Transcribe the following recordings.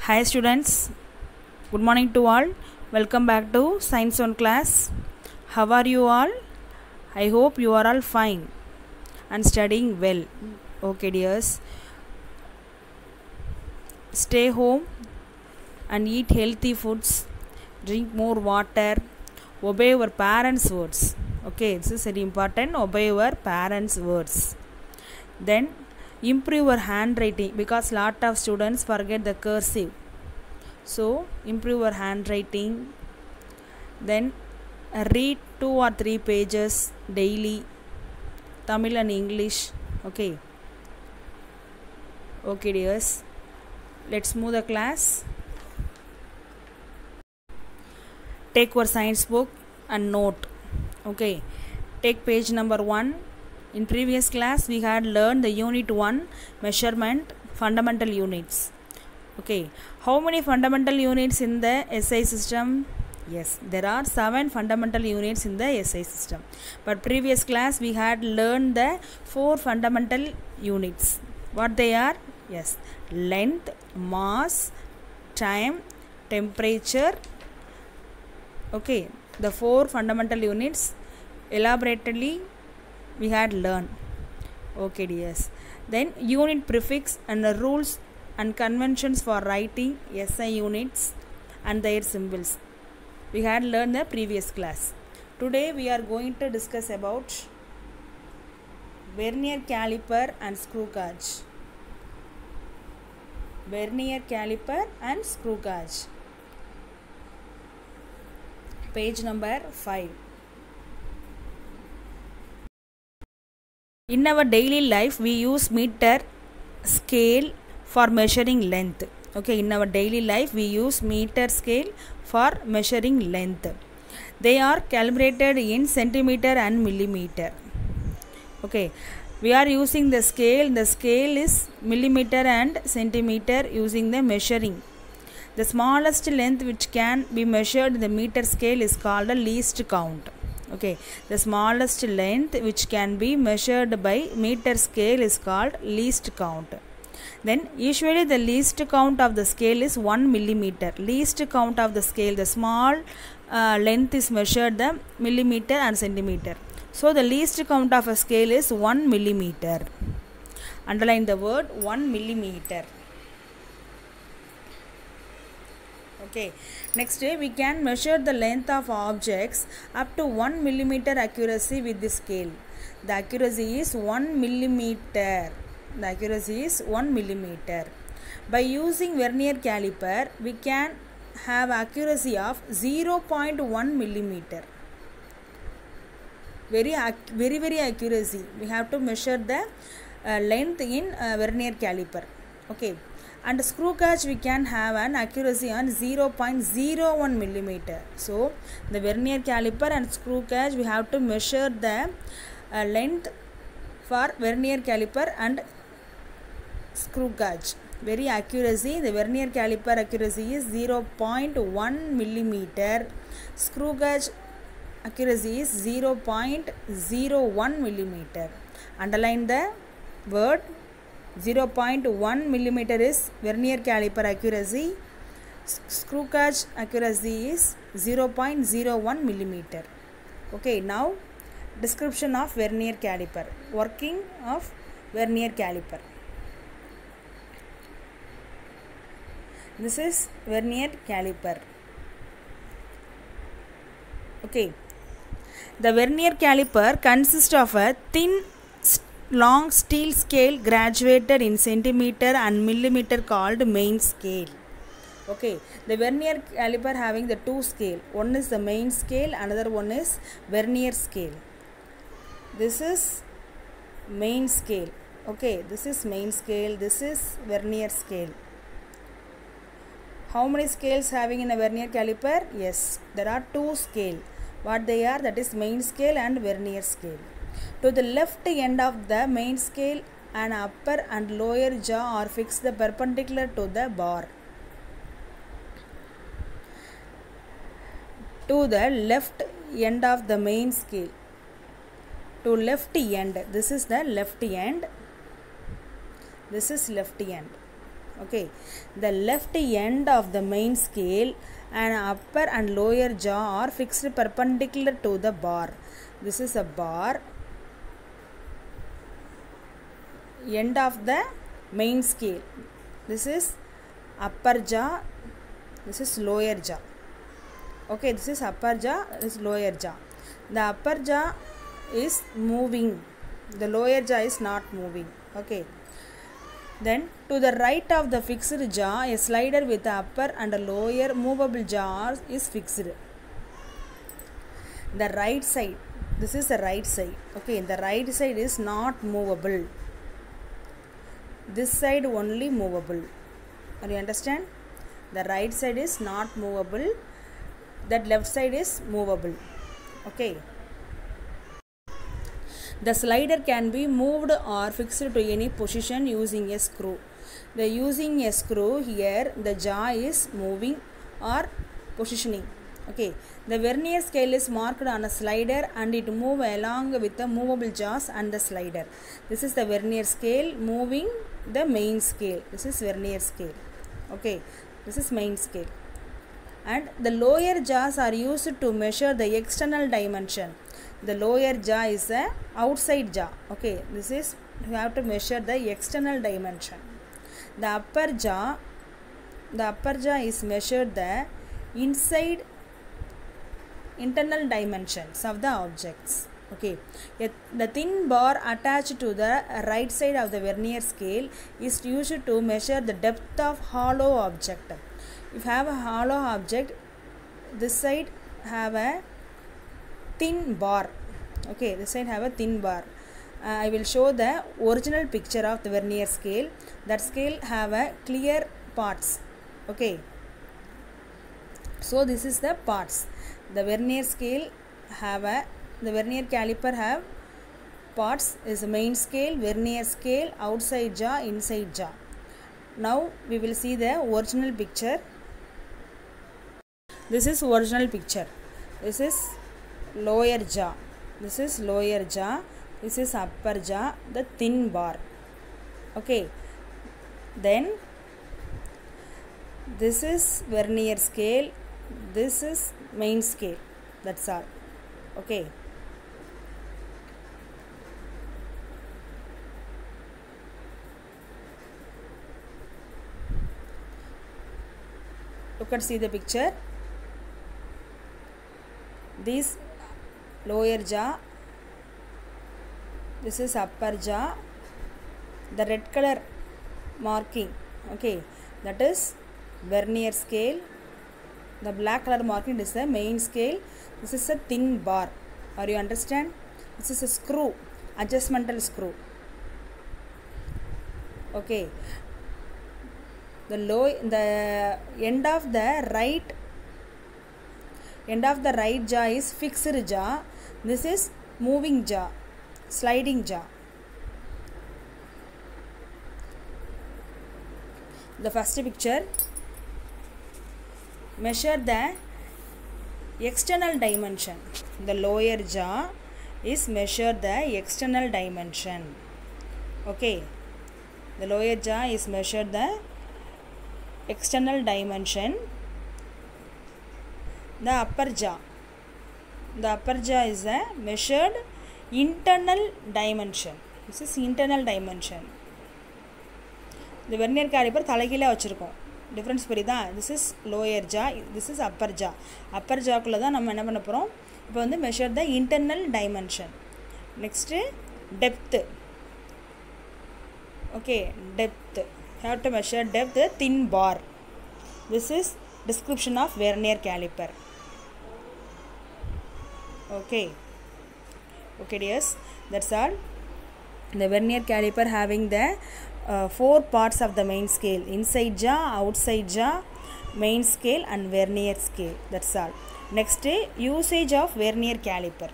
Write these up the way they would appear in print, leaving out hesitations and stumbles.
Hi students, good morning to all. Welcome back to Science 1 class. How are you all? I hope you are all fine and studying well. Okay dears, stay home and eat healthy foods, drink more water, obey your parents' words. Okay, this is very important. Obey your parents' words. Then improve your handwriting because lot of students forget the cursive. So improve your handwriting. Then read 2 or 3 pages daily, Tamil and English. Okay dears, let's move the class. Take your science book and note. Okay, take page number 1. In previous class we had learned the unit 1 measurement fundamental units. Okay, how many fundamental units in the SI system? Yes, there are 7 fundamental units in the SI system. But previous class we had learned the 4 fundamental units. What they are? Yes, length, mass, time, temperature. Okay, the 4 fundamental units elaborately we had learned. Okay dears, then unit prefix and the rules and conventions for writing SI units and their symbols we had learned the previous class. Today we are going to discuss about vernier caliper and screw gauge. Vernier caliper and screw gauge. Page number 5. In our daily life we use meter, scale for measuring length. Okay, in our daily life we use meter, scale for measuring length. They are calibrated in centimeter and millimeter. Okay, we are using the scale. The scale is millimeter and centimeter using the measuring. The smallest length which can be measured in the meter scale is called the least count. Okay, the smallest length which can be measured by meter scale is called least count. Then usually the least count of the scale is 1 millimeter. Least count of the scale, the small length is measured the millimeter and centimeter. So the least count of a scale is 1 millimeter. Underline the word 1 millimeter. Okay, next we can measure the length of objects up to 1 millimeter accuracy with the scale. The accuracy is 1 millimeter. The accuracy is 1 millimeter. By using vernier caliper we can have accuracy of 0.1 millimeter. Very accuracy. We have to measure the length in vernier caliper. Okay, and screw gauge we can have an accuracy on 0.01 millimeter. So the vernier caliper and screw gauge we have to measure the length for vernier caliper and screw gauge. Very accuracy. The vernier caliper accuracy is 0.1 millimeter. Screw gauge accuracy is 0.01 millimeter. Underline the word 0.1 millimeter is vernier caliper accuracy. Screw gauge accuracy is 0.01 millimeter. Okay, now description of vernier caliper. Working of vernier caliper. This is vernier caliper. Okay, the vernier caliper consists of a thin long steel scale graduated in centimeter and millimeter called main scale. Okay, the vernier caliper having the 2 scale. One is the main scale, another one is vernier scale. This is main scale. Okay, this is main scale, this is vernier scale. How many scales having in a vernier caliper? Yes, there are 2 scale. What they are? That is main scale and vernier scale. To the left end of the main scale, an upper and lower jaw are fixed perpendicular to the bar. To the left end of the main scale. To left end. This is the left end. This is left end. Okay, the left end of the main scale and upper and lower jaw are fixed perpendicular to the bar. This is a bar. End of the main scale. This is upper jaw. This is lower jaw. Okay, this is upper jaw. This is lower jaw. The upper jaw is moving. The lower jaw is not moving. Okay. Then to the right of the fixed jaw, a slider with the upper and a lower movable jaw is fixed. The right side. This is the right side. Okay, the right side is not movable. This side only movable. Are you understand? The right side is not movable. That left side is movable. Okay. The slider can be moved or fixed to any position using a screw. The using a screw here, the jaw is moving or positioning. Okay. The vernier scale is marked on a slider and it moves along with the movable jaws and the slider. This is the vernier scale moving the main scale. This is vernier scale. Okay. This is main scale. And the lower jaws are used to measure the external dimension. The lower jaw is the outside jaw. Okay, this is you have to measure the external dimension. The upper jaw is measured the internal dimensions of the objects. Okay, the thin bar attached to the right side of the vernier scale is used to measure the depth of hollow object. If you have a hollow object, this side have a thin bar. Okay, this side have a thin bar. I will show the original picture of the vernier scale. That scale have a clear parts. Okay, so this is the parts. The vernier scale have a, the vernier caliper have parts is the main scale, vernier scale, outside jaw, inside jaw. Now we will see the original picture. This is original picture. This is lower jaw. This is lower jaw. This is upper jaw, the thin bar. Okay. Then this is vernier scale. This is main scale. That's all. Okay. Look and see the picture. This lower jaw, this is upper jaw, the red color marking, okay, that is vernier scale, the black color marking is the main scale, this is a thin bar. Are you understand? This is a screw, adjustmental screw. Okay, the end of the right jaw is fixed jaw. This is moving jaw, sliding jaw. The first picture, measure the external dimension. The lower jaw is measure the external dimension. Okay, the lower jaw is measure the external dimension. The upper jaw is a measured internal dimension. This is internal dimension. The vernier caliper தலைகீழ வச்சிருக்கோம். Difference புரியுதா? This is lower jaw, this is upper jaw. Upper jaw குள்ள தான் நம்ம என்ன பண்ண போறோம்? இப்போ வந்து measure the internal dimension. Next depth. Okay, depth. Have to measure depth, thin bar. This is description of vernier caliper. Okay dears, that's all. The vernier caliper having the 4 parts of the main scale: inside jaw, outside jaw, main scale and vernier scale. That's all. Next, usage of vernier caliper.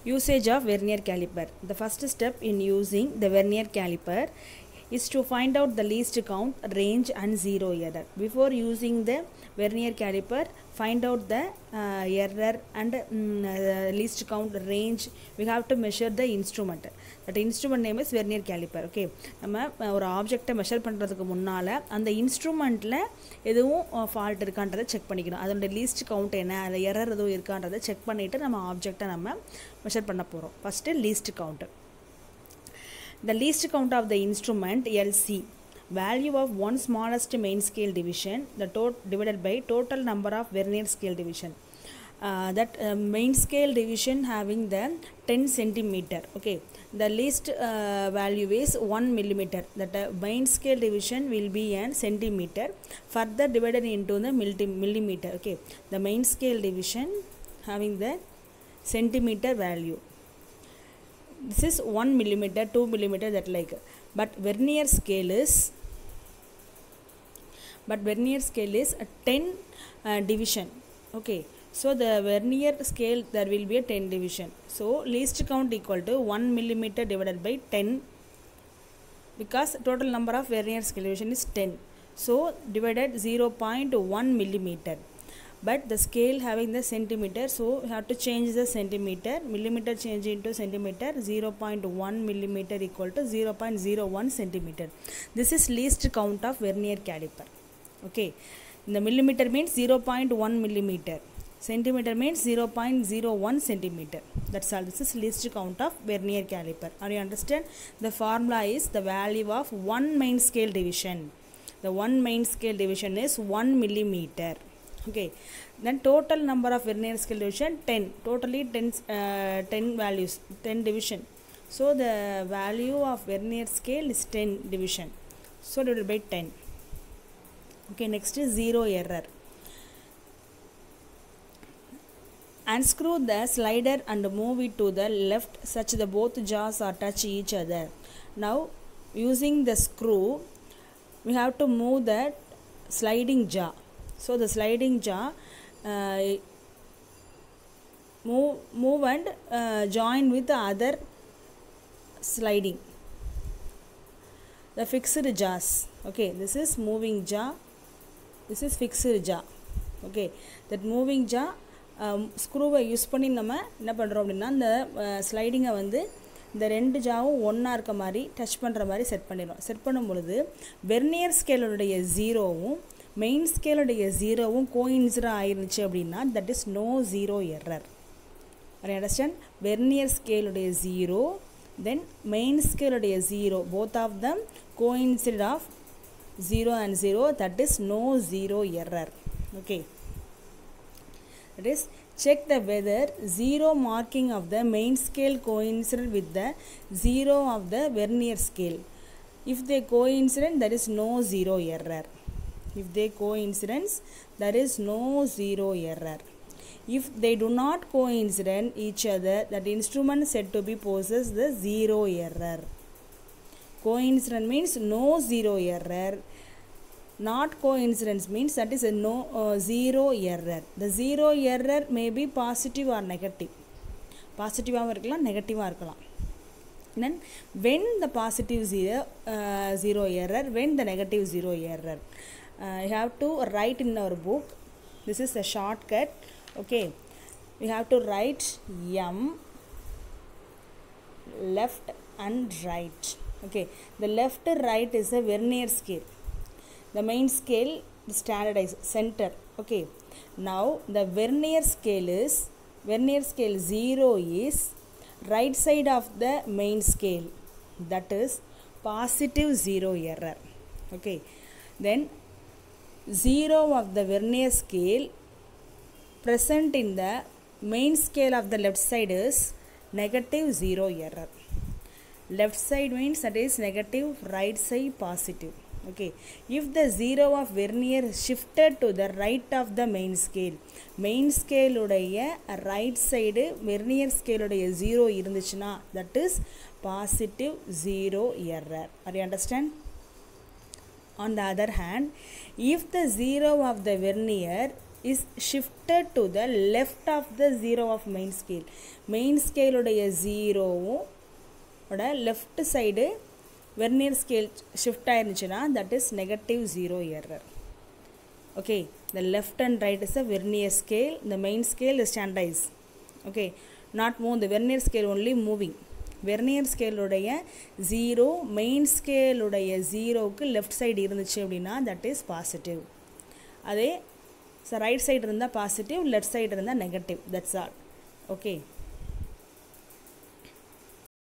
Usage of vernier caliper. The first step in using the vernier caliper, is to find out the least count, range and zero error. Before using the vernier caliper, find out the error and least count, range. We have to measure the instrument. That instrument name is vernier caliper. Okay, நம்ம ஒரு ஆப்ஜெக்ட்டை measure பண்ணுறதுக்கு முன்னால் அந்த இன்ஸ்ட்ருமெண்ட்டில் எதுவும் fault இருக்கான்றதை check பண்ணிக்கணும். அதோட least count என்ன, அதில் எரர் எதுவும் இருக்கான்றதை செக் பண்ணிவிட்டு நம்ம ஆப்ஜெக்டை நம்ம மெஷர் பண்ண போகிறோம். First least count. The least count of the instrument LC, value of one smallest main scale division, the divided by total number of vernier scale division. That main scale division having the 10 centimeter. Okay, the least value is 1 millimeter. That main scale division will be an centimeter, further divided into the millimeter. Okay, the main scale division having the centimeter value. This is 1 millimeter, 2 millimeter, that like. But vernier scale is a 10 division. Okay, so the vernier scale there will be a 10 division. So least count equal to 1 millimeter divided by 10, because total number of vernier scale division is 10. So divided 0.1 millimeter. But the scale having the centimeter, so you have to change the centimeter, millimeter change into centimeter. 0.1 millimeter equal to 0.01 centimeter. This is least count of vernier caliper. Okay, the millimeter means 0.1 millimeter, centimeter means 0.01 centimeter. That's all. This is least count of vernier caliper. Are you understand? The formula is the value of one main scale division. The one main scale division is 1 millimeter. Okay, then total number of vernier scale division 10, totally 10 values, 10 division. So the value of vernier scale is 10 division, so divided by 10. Okay, next is zero error. Unscrew the slider and move it to the left such that both jaws are touch each other. Now using the screw we have to move the sliding jaw. So the sliding jaw move and join with the other sliding, the fixed jaws. Okay, this is moving jaw, this is fixed jaw. Okay, that moving jaw ஸ்க்ரூவை use பண்ணி நம்ம என்ன பண்ணுறோம் அப்படின்னா இந்த ஸ்லைடிங்கை வந்து இந்த ரெண்டு ஜாவும் ஒன்றா இருக்க மாதிரி டச் பண்ணுற மாதிரி செட் பண்ணிடுறோம். செட் பண்ணும் பொழுது வெர்னியர் ஸ்கேலுடைய ஜீரோவும் மெயின் ஸ்கேலுடைய ஜீரோவும் கோயின்சிடென்ட் ஆயிருந்துச்சு அப்படின்னா that is no zero error. I understand? Vernier ஸ்கேலுடைய ஜீரோ தென் மெயின் ஸ்கேலுடைய zero, both of them coincident of 0 and 0, that is no zero error. Okay, that is check the whether zero marking of the main scale coincident with the zero of the vernier scale. If they coincident, there is no zero error. If they coincidence, there is no zero error. If they do not coincident each other, that instrument said to be possess the zero error. Coincident means no zero error. Not coincidence means that is a no zero error. The zero error may be positive or negative. Positive ஆக இருக்கலாம், நெகட்டிவாக இருக்கலாம். Then when the positive zero error, when the negative zero error, you have to write in our book. This is a shortcut. Okay, we have to write M left and right. Okay, the left right is a vernier scale. The main scale is standardized center. Okay, now the vernier scale 0 is right side of the main scale, that is positive zero error. Okay, then 0 of the vernier scale present in the main scale of the left side is negative zero error. Left side means that is negative, right side positive. Okay, if the zero of vernier shifted to the right of the main scale உடைய right side vernier scale உடைய 0 இருந்துச்சுன்னா that is positive zero error. Are you understand? On the other hand, if the zero of the vernier is shifted to the left of the zero of main scale உடைய 0 ஓட left side vernier scale shift ஆயிருந்துச்சுன்னா that is negative 0 error. Okay, the left and right is the vernier scale, the main scale is standardized. Okay, not move, the vernier scale only moving. Vernier scale உடைய 0 main scale உடைய 0க்கு left side இருந்துச்சு அப்படின்னா that is positive. அதே right side இருந்தா positive, left side இருந்தா negative, that's all. Okay,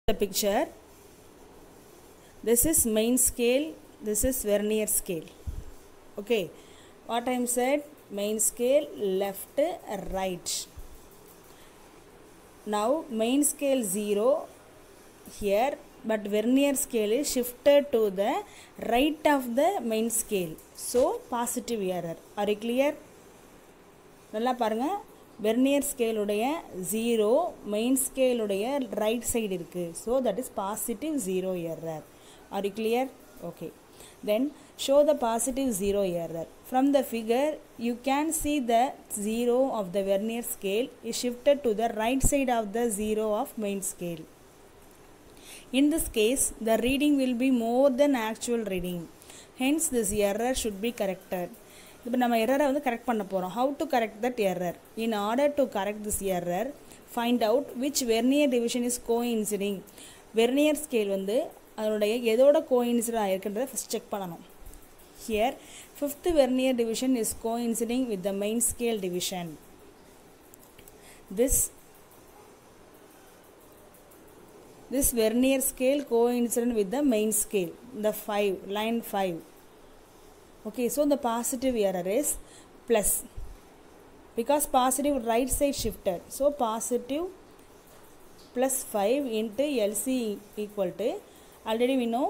the picture, this is main scale, this is vernier scale. Okay, what I am said, main scale left, right. Now main scale 0 here, but vernier scale is shifted to the right of the main scale, so positive error. Are you clear? நல்லா பாருங்க, vernier scale உடைய 0 main scale உடைய right side இருக்கு, so that is positive 0 error. Are you clear? Okay, then show the positive 0 error. From the figure you can see the 0 of the vernier scale is shifted to the right side of the 0 of main scale. In this case the reading will be more than actual reading, hence this error should be corrected. இப்போ நம்ம எரரை வந்து correct பண்ண போகிறோம். How to correct that error? In order to correct this error, find out which vernier division is coinciding. Vernier scale வந்து அதனுடைய எதோட coincident ஆயிருக்குன்றதை first check பண்ணணும். Here, 5th vernier division is coinciding with the main scale division. This vernier scale coincident with the main scale, the 5, line 5. Okay, so the positive error is plus, because positive right side shifted, so positive plus 5 into LC equal to, already we know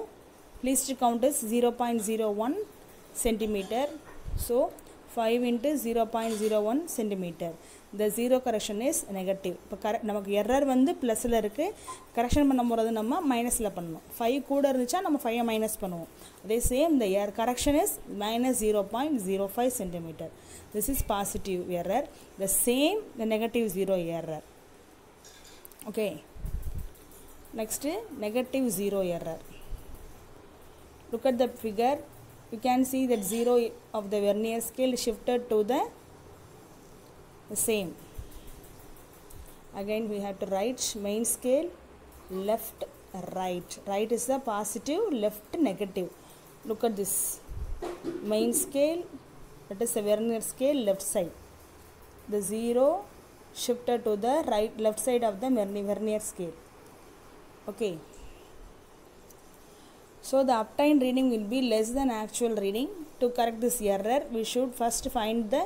least count is 0.01 centimeter, so 5 into 0.01 centimeter. The zero correction is negative. இப்போ நமக்கு error வந்து ப்ளஸில் இருக்குது, correction பண்ண போகிறது நம்ம மைனஸில் பண்ணணும். 5 கூட இருந்துச்சா நம்ம 5 மைனஸ் பண்ணுவோம். அதே same the correction is minus 0.05 centimeter. This is positive error. The same the negative 0 error. Okay, next negative 0 error. Look at the figure. You can see that 0 of the vernier scale shifted to the same. Again we have to write main scale left, right. Right is the positive, left negative. Look at this main scale, that is the vernier scale left side. The 0 shifted to the right, left side of the vernier scale. Okay, so the obtained reading will be less than actual reading. To correct this error, we should first find the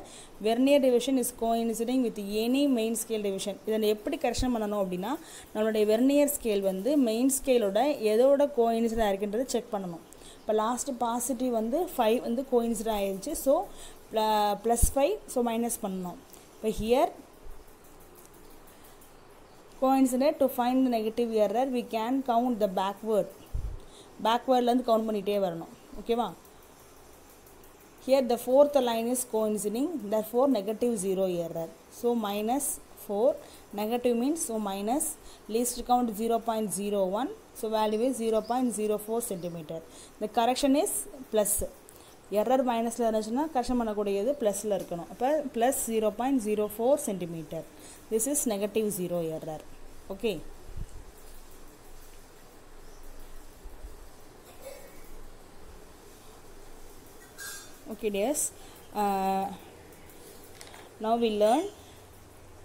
vernier division is coinciding with any main scale division. இதனை எப்படி correction பண்ணணும் அப்படின்னா, நம்மளுடைய vernier scale வந்து main ஸ்கேலோட எதோட coincident ஆகிருக்கின்றதை check பண்ணணும். இப்போ last positive வந்து 5 வந்து கோயின்சிடென்ட் ஆகிருச்சு, ஸோ +5, ஸோ மைனஸ் பண்ணணும். இப்போ here coincident, to find the negative error we can count the backwardலேருந்து கவுண்ட் பண்ணிகிட்டே வரணும். ஓகேவா? Here the 4th line is coinciding, therefore negative 0 error. So minus 4, negative means, so minus, least count 0.01, so value is 0.04 centimeter. The correction is plus. Error minusல இருந்துச்சுன்னா correction பண்ணக்கூடியது ப்ளஸில் இருக்கணும். அப்போ plus 0.04 centimeter. This is negative 0 error. Okay. Okay dears, now we learn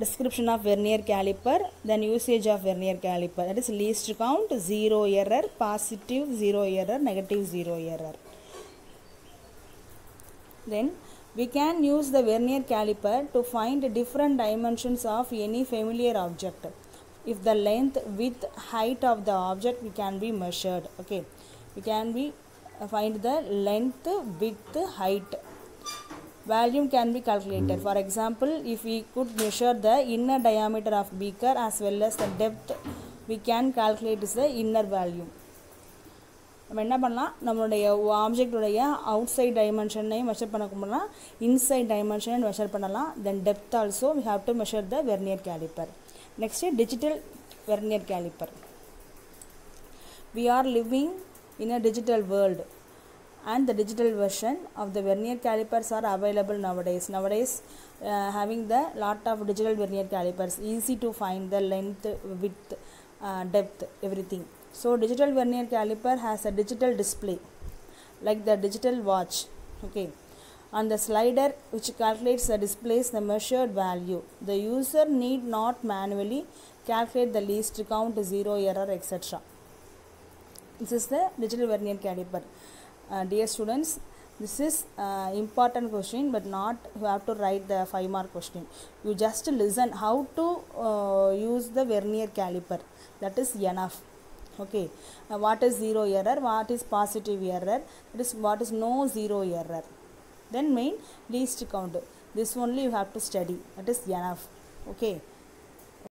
description of vernier caliper, then usage of vernier caliper. That is least count 0 error, positive 0 error, negative 0 error. Then we can use the vernier caliper to find different dimensions of any familiar object. If the length, width, height of the object can be measured. Okay, we can be find the length, width, height. Volume can be calculated. For example, if we could measure the inner diameter of beaker as well as the depth, we can calculate the inner volume. நம்ம என்ன பண்ணலாம், நம்மளுடைய ஆப்ஜெக்டுடைய outside டைமென்ஷனையும் measure பண்ண inside dimension measure பண்ணலாம். Then depth also we have to measure the vernier caliper. Next digital vernier caliper. We are living in a digital world, and the digital version of the vernier calipers are available nowadays. Having the lot of digital vernier calipers, easy to find the length, width, depth, everything. So digital vernier caliper has a digital display like the digital watch. Okay, on the slider which calculates the displays the measured value. The user need not manually calculate the least count, zero error, etc. This is the digital vernier caliper. Dear students, this is important question, but not you have to write the 5-mark question. You just listen how to use the vernier caliper, that is enough. Okay, what is zero error, what is positive error, that is what is no zero error, then main least count, this only you have to study, that is enough. Okay.